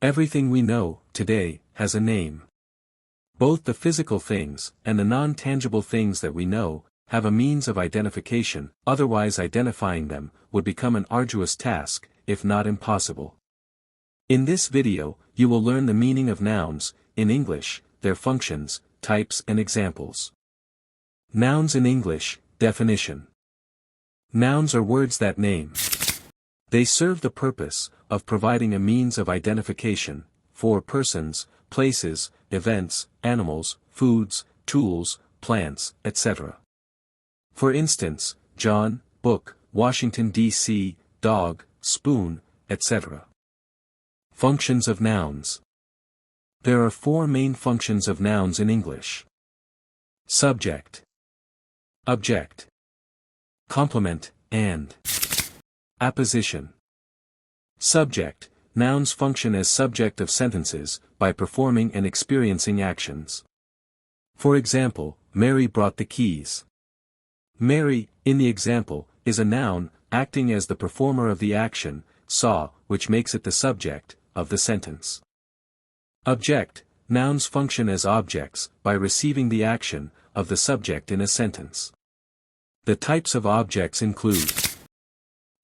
Everything we know, today, has a name. Both the physical things, and the non-tangible things that we know, have a means of identification, otherwise identifying them, would become an arduous task, if not impossible. In this video, you will learn the meaning of nouns, in English, their functions, types and examples. Nouns in English, definition. Nouns are words that name. They serve the purpose of providing a means of identification for persons, places, events, animals, foods, tools, plants, etc. For instance, John, book, Washington, D.C., dog, spoon, etc. Functions of nouns. There are four main functions of nouns in English. Subject, object, complement, and apposition. Subject. Nouns function as subject of sentences, by performing and experiencing actions. For example, Mary brought the keys. Mary, in the example, is a noun, acting as the performer of the action, saw, which makes it the subject, of the sentence. Object. Nouns function as objects, by receiving the action, of the subject in a sentence. The types of objects include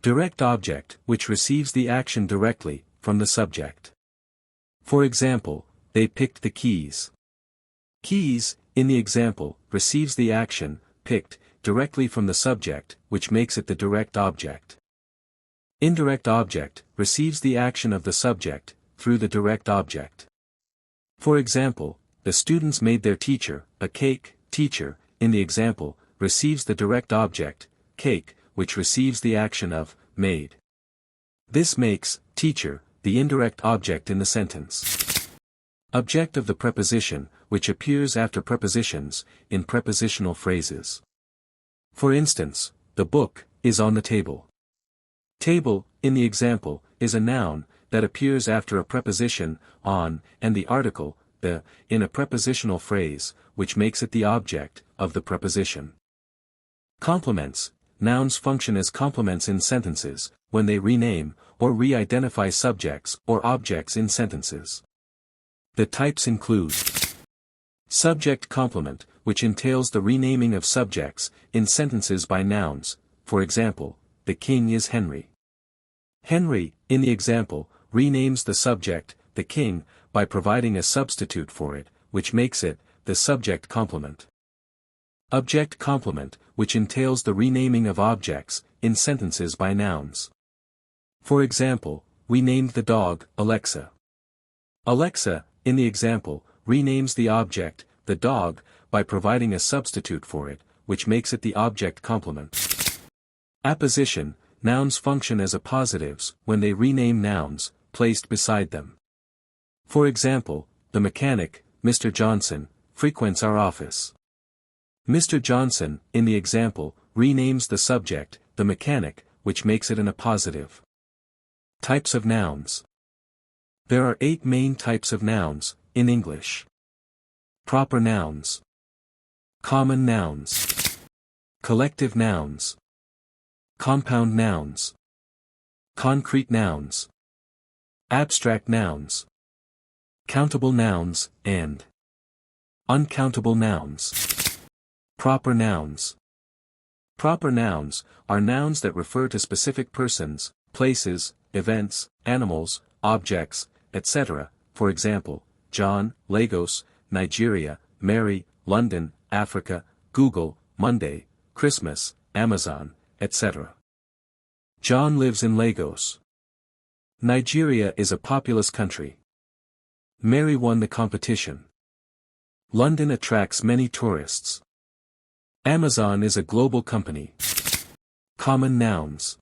direct object, which receives the action directly, from the subject. For example, they picked the keys. Keys, in the example, receives the action, picked, directly from the subject, which makes it the direct object. Indirect object, receives the action of the subject, through the direct object. For example, the students made their teacher, a cake. Teacher, in the example, receives the direct object, cake, which receives the action of, made. This makes, teacher, the indirect object in the sentence. Object of the preposition, which appears after prepositions, in prepositional phrases. For instance, the book, is on the table. Table, in the example, is a noun, that appears after a preposition, on, and the article, the, in a prepositional phrase, which makes it the object, of the preposition. Complements. Nouns function as complements in sentences, when they rename, or re-identify subjects or objects in sentences. The types include subject complement, which entails the renaming of subjects, in sentences by nouns, for example, the king is Henry. Henry, in the example, renames the subject, the king, by providing a substitute for it, which makes it, the subject complement. Object complement, which entails the renaming of objects, in sentences by nouns. For example, we named the dog, Alexa. Alexa, in the example, renames the object, the dog, by providing a substitute for it, which makes it the object complement. Apposition. Nouns function as appositives, when they rename nouns, placed beside them. For example, the mechanic, Mr. Johnson, frequents our office. Mr. Johnson, in the example, renames the subject, the mechanic, which makes it an appositive. Types of nouns. There are 8 main types of nouns, in English. Proper nouns. Common nouns. Collective nouns. Compound nouns. Concrete nouns. Abstract nouns. Countable nouns, and uncountable nouns. Proper nouns. Proper nouns are nouns that refer to specific persons, places, events, animals, objects, etc. For example, John, Lagos, Nigeria, Mary, London, Africa, Google, Monday, Christmas, Amazon, etc. John lives in Lagos. Nigeria is a populous country. Mary won the competition. London attracts many tourists. Amazon is a global company. Common nouns.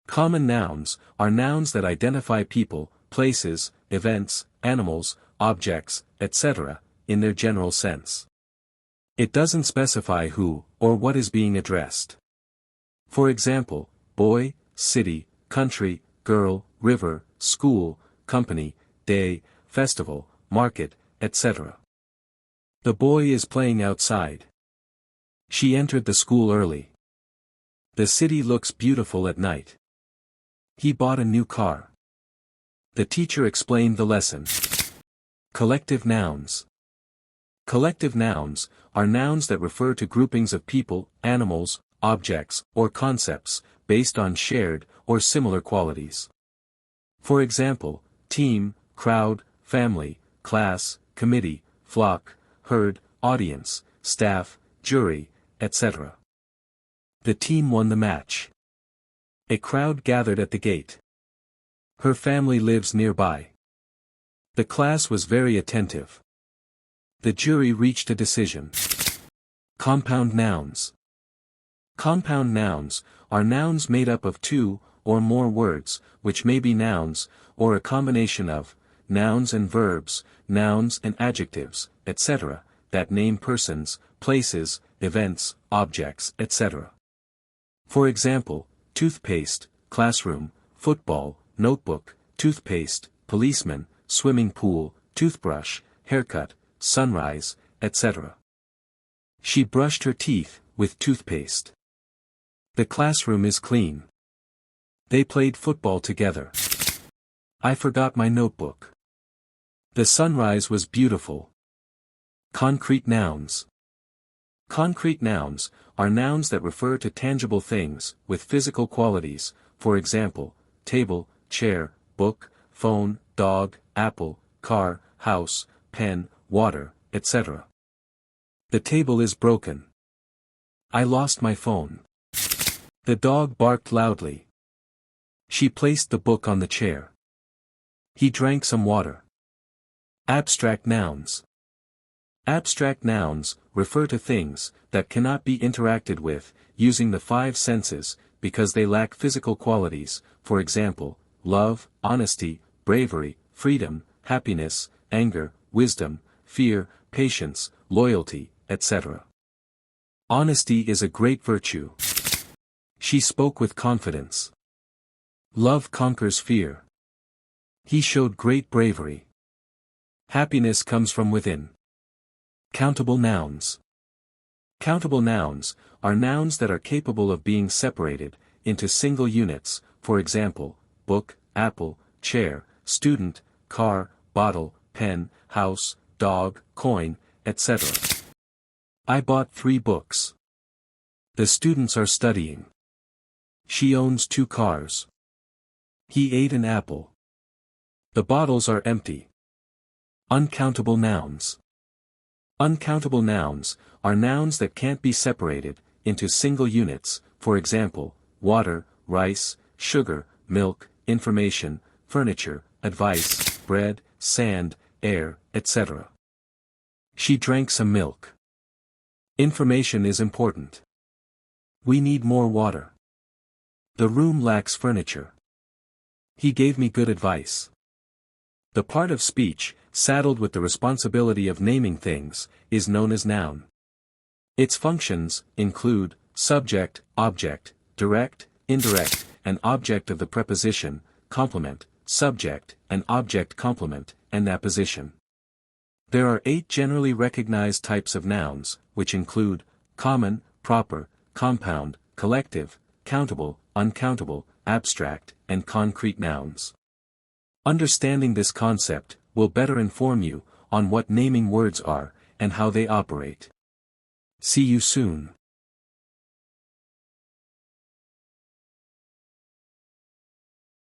Common nouns are nouns that identify people, places, events, animals, objects, etc., in their general sense. It doesn't specify who, or what is being addressed. For example, boy, city, country, girl, river, school, company, day, festival, market, etc. The boy is playing outside. She entered the school early. The city looks beautiful at night. He bought a new car. The teacher explained the lesson. Collective nouns. Collective nouns are nouns that refer to groupings of people, animals, objects, or concepts, based on shared or similar qualities. For example, team, crowd, family, class, committee, flock, herd, audience, staff, jury, etc. The team won the match. A crowd gathered at the gate. Her family lives nearby. The class was very attentive. The jury reached a decision. Compound nouns. Compound nouns are nouns made up of two or more words, which may be nouns, or a combination of nouns and verbs, nouns and adjectives, etc., that name persons, places, events, objects, etc. For example, toothpaste, classroom, football, notebook, toothpaste, policeman, swimming pool, toothbrush, haircut, sunrise, etc. She brushed her teeth with toothpaste. The classroom is clean. They played football together. I forgot my notebook. The sunrise was beautiful. Concrete nouns. Concrete nouns are nouns that refer to tangible things with physical qualities, for example, table, chair, book, phone, dog, apple, car, house, pen, water, etc. The table is broken. I lost my phone. The dog barked loudly. She placed the book on the chair. He drank some water. Abstract nouns. Abstract nouns refer to things that cannot be interacted with using the five senses because they lack physical qualities, for example, love, honesty, bravery, freedom, happiness, anger, wisdom, fear, patience, loyalty, etc. Honesty is a great virtue. She spoke with confidence. Love conquers fear. He showed great bravery. Happiness comes from within. Countable nouns. Countable nouns are nouns that are capable of being separated into single units, for example, book, apple, chair, student, car, bottle, pen, house, dog, coin, etc. I bought 3 books. The students are studying. She owns 2 cars. He ate an apple. The bottles are empty. Uncountable nouns. Uncountable nouns are nouns that can't be separated into single units, for example, water, rice, sugar, milk, information, furniture, advice, bread, sand, air, etc. She drank some milk. Information is important. We need more water. The room lacks furniture. He gave me good advice. The part of speech, saddled with the responsibility of naming things, is known as noun. Its functions include subject, object, direct, indirect, and object of the preposition, complement, subject, and object complement, and apposition. There are 8 generally recognized types of nouns, which include common, proper, compound, collective, countable, uncountable, abstract, and concrete nouns. Understanding this concept will better inform you on what naming words are and how they operate. See you soon.